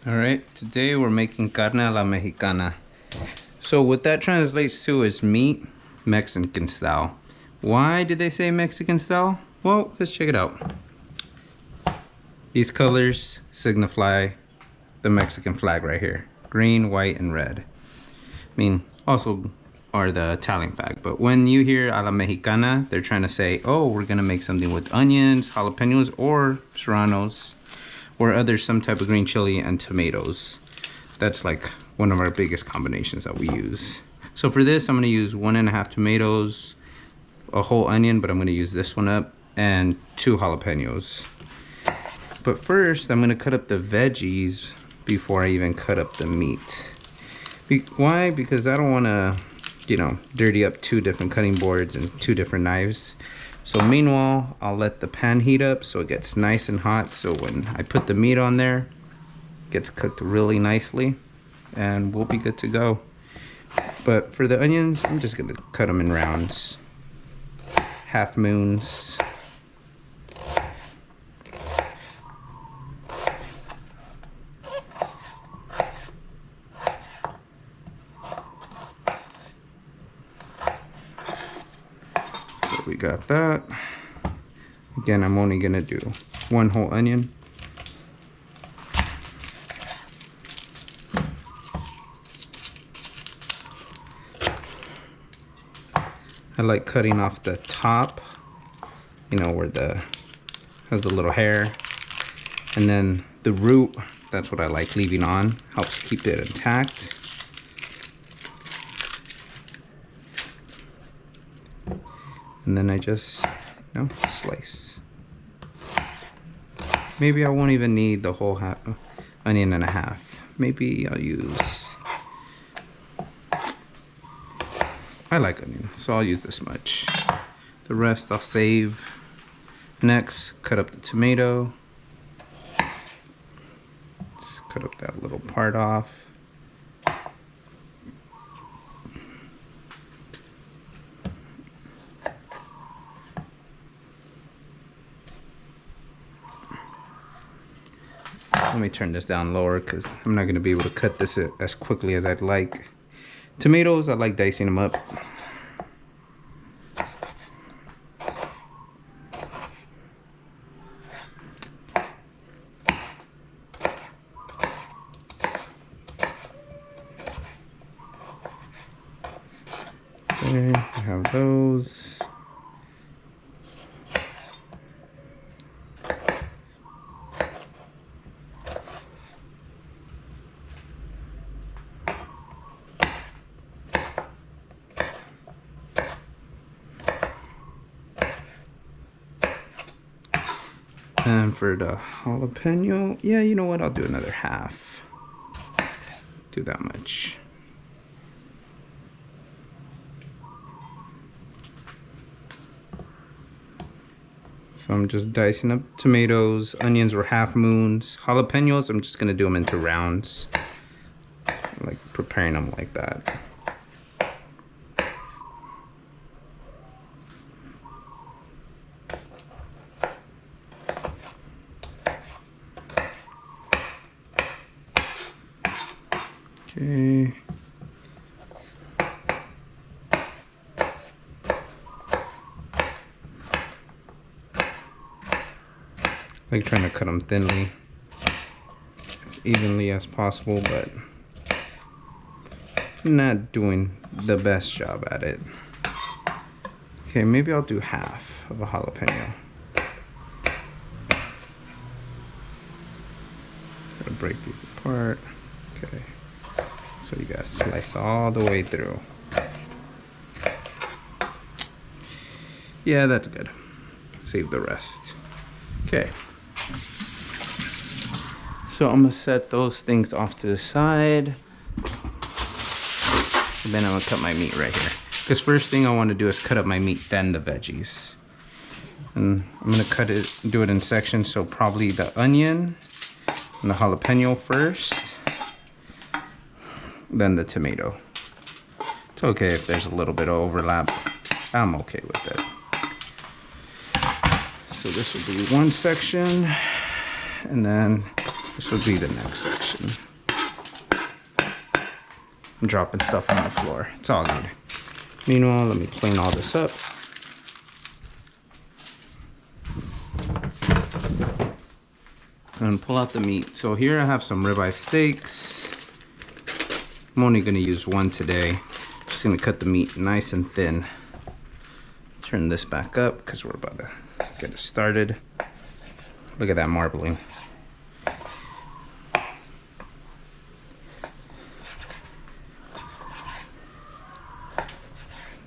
All right, today we're making carne a la mexicana. So what that translates to is meat Mexican style. Why did they say Mexican style? Well, let's check it out. These colors signify the Mexican flag right here. Green, white, and red. I mean, also are the Italian flag. But when you hear a la mexicana, they're trying to say, oh, we're gonna make something with onions, jalapenos, or serranos, or other some type of green chili and tomatoes. That's like one of our biggest combinations that we use. So for this, I'm gonna use 1.5 tomatoes, a whole onion, but I'm gonna use this one up, and 2 jalapenos. But first, I'm gonna cut up the veggies before I even cut up the meat. Why? Because I don't wanna, dirty up 2 different cutting boards and 2 different knives. So meanwhile, I'll let the pan heat up so it gets nice and hot. So when I put the meat on there, it gets cooked really nicely and we'll be good to go. But for the onions, I'm just gonna cut them in rounds, half moons. We got that. Again, I'm only gonna do 1 whole onion. I like cutting off the top, where has the little hair, and then the root, that's what I like leaving on. Helps keep it intact. And then I just, slice. Maybe I won't even need the whole onion and a half. Maybe I'll use, I like onion, so I'll use this much. The rest I'll save. Next, cut up the tomato. Just cut up that little part off. Let me turn this down lower because I'm not going to be able to cut this as quickly as I'd like. Tomatoes, I like dicing them up. Okay, I have those. And for the jalapeno, yeah, you know what? I'll do another half. Do that much. So I'm just dicing up tomatoes. Onions were half moons. Jalapenos, I'm just gonna do them into rounds. Like preparing them like that. Okay. Like trying to cut them thinly, as evenly as possible, but I'm not doing the best job at it. Okay, maybe I'll do half of a jalapeno. Gotta break these apart. Okay, so you gotta slice all the way through. Yeah, that's good. Save the rest. Okay. So I'm gonna set those things off to the side. And then I'm gonna cut my meat right here. Because first thing I want to do is cut up my meat, then the veggies. And I'm gonna do it in sections. So probably the onion and the jalapeno first, then the tomato. It's okay if there's a little bit of overlap. I'm okay with it. So this will be one section, and then This will be the next section. I'm dropping stuff on the floor. It's all good. Meanwhile, let me clean all this up. And pull out the meat. So here I have some ribeye steaks. I'm only gonna use one today. Just gonna cut the meat nice and thin. Turn this back up because we're about to get it started. Look at that marbling.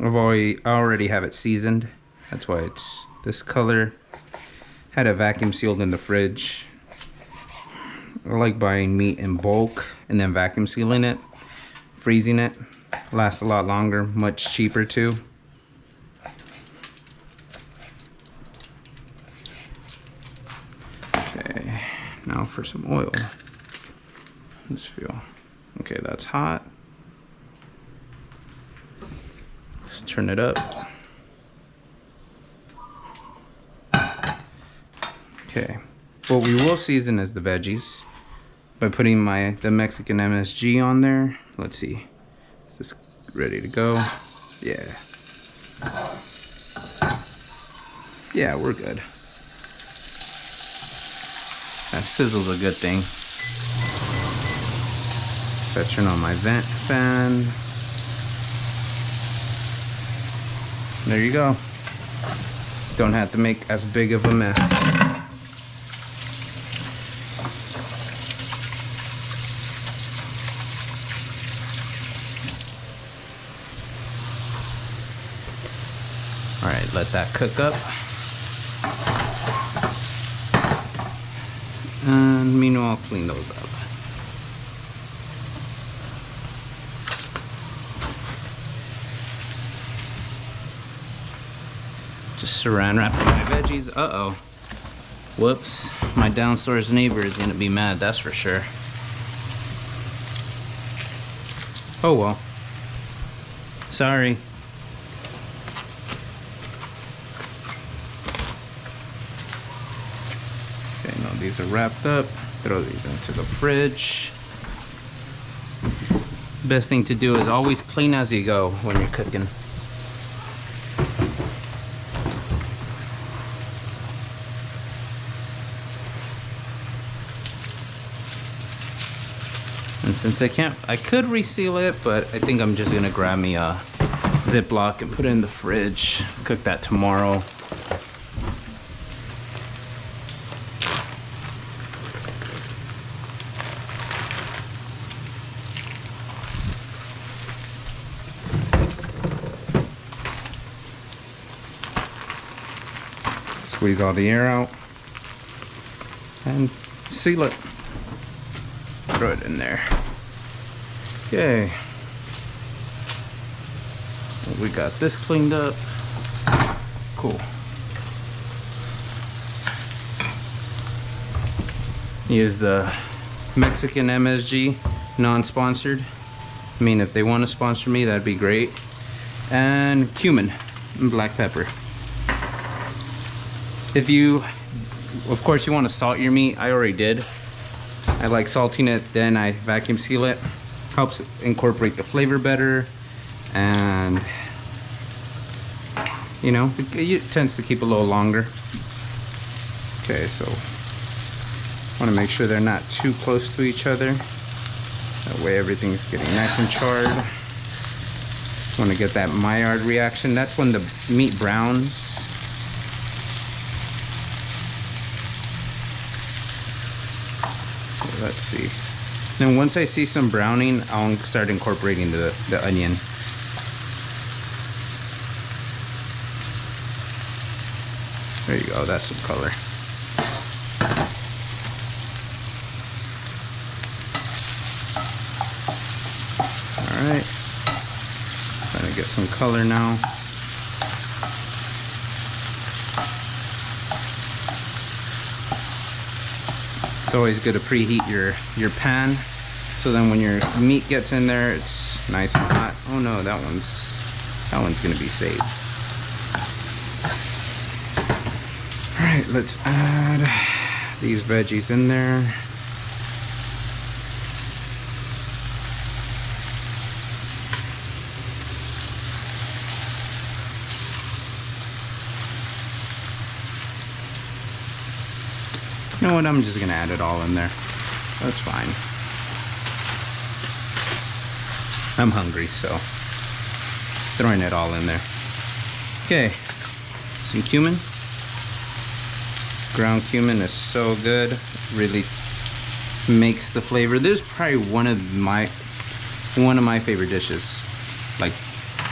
I already have it seasoned. That's why it's this color. Had it vacuum sealed in the fridge. I like buying meat in bulk and then vacuum sealing it, freezing it. Lasts a lot longer, much cheaper too. Okay, now for some oil. Let's feel. Okay, that's hot. Let's turn it up. Okay, what we will season is the veggies by putting the Mexican MSG on there. Let's see, is this ready to go? Yeah. Yeah, we're good. That sizzle's a good thing. Let's turn on my vent fan. There you go. Don't have to make as big of a mess. All right, let that cook up. And meanwhile, clean those up. Just saran wrap my veggies. Uh-oh. Whoops. My downstairs neighbor is gonna be mad, that's for sure. Oh well. Sorry. Okay, no, these are wrapped up. Throw these into the fridge. Best thing to do is always clean as you go when you're cooking. And since I could reseal it, but I think I'm just gonna grab me a Ziploc and put it in the fridge. Cook that tomorrow. Squeeze all the air out and seal it. Throw it in there. Okay. We got this cleaned up. Cool. Use the Mexican MSG, non-sponsored. I mean, if they want to sponsor me, that'd be great. And cumin and black pepper. If you, of course, you want to salt your meat. I already did. I like salting it, then I vacuum seal it. Helps incorporate the flavor better, and you know, it tends to keep a little longer. Okay, so want to make sure they're not too close to each other. That way everything's getting nice and charred. Want to get that Maillard reaction. That's when the meat browns. Let's see. Then once I see some browning, I'll start incorporating the onion. There you go, that's some color. Alright. Trying to get some color now. It's always good to preheat your pan, so then when your meat gets in there, it's nice and hot. Oh no, that one's gonna be saved. All right, let's add these veggies in there. know what, I'm just gonna add it all in there. That's fine. I'm hungry, so throwing it all in there. Okay, some cumin. Ground cumin is so good. Really makes the flavor. This is probably one of my favorite dishes, like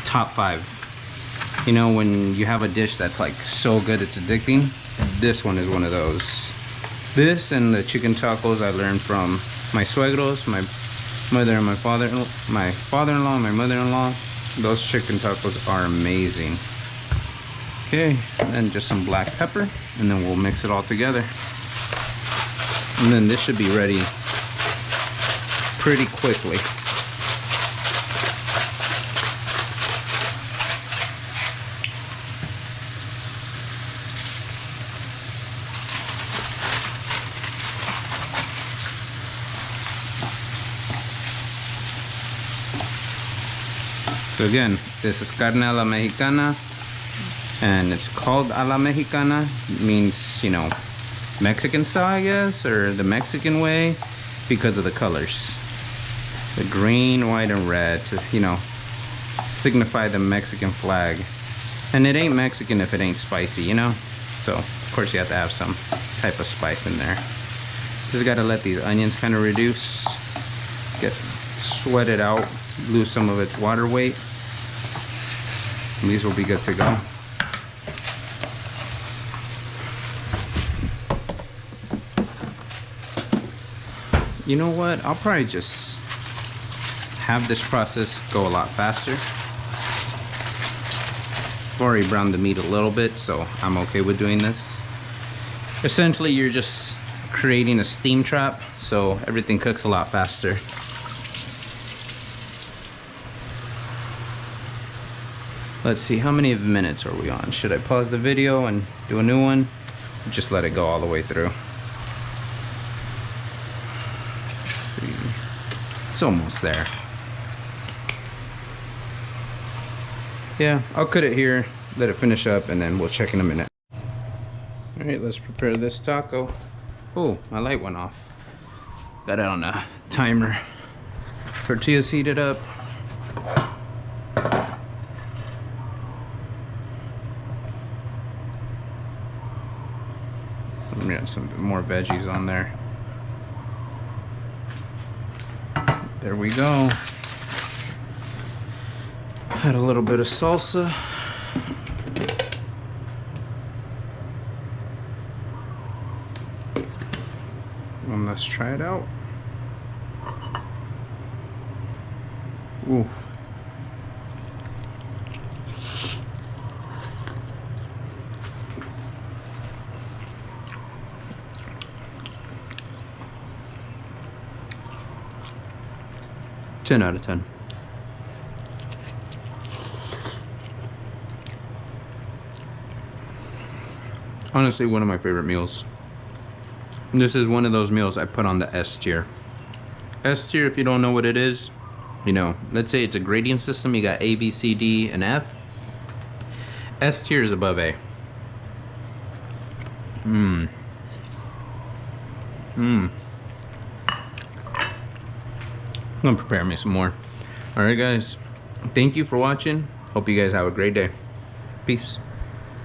top 5. You know, when you have a dish that's like so good it's addicting, this one is one of those. This and the chicken tacos I learned from my suegros, my mother and my father-in-law, my mother-in-law. Those chicken tacos are amazing. Okay, and then just some black pepper, and then we'll mix it all together. And then this should be ready pretty quickly. So again, this is carne a la mexicana, and it's called a la mexicana. It means, you know, Mexican style, I guess, or the Mexican way, because of the colors. The green, white, and red to, you know, signify the Mexican flag. And it ain't Mexican if it ain't spicy, you know? So, of course, you have to have some type of spice in there. Just gotta let these onions kind of reduce, get sweated out, lose some of its water weight. And these will be good to go. You know what? I'll probably just have this process go a lot faster. I've already browned the meat a little bit, so I'm okay with doing this. Essentially, you're just creating a steam trap, so everything cooks a lot faster. Let's see, how many minutes are we on? Should I pause the video and do a new one? Or just let it go all the way through. Let's see. It's almost there. Yeah, I'll cut it here, let it finish up, and then we'll check in a minute. Alright, let's prepare this taco. Oh, my light went off. Got it on a timer. Tortillas heated up. We got some more veggies on there. There we go. Add a little bit of salsa. And let's try it out. Ooh. Ten out of 10. Honestly, one of my favorite meals. This is one of those meals I put on the S tier. S tier, if you don't know what it is, you know, let's say it's a gradient system. You got A, B, C, D, and F. S tier is above A. I'm gonna prepare me some more. All right, guys. Thank you for watching. Hope you guys have a great day. Peace.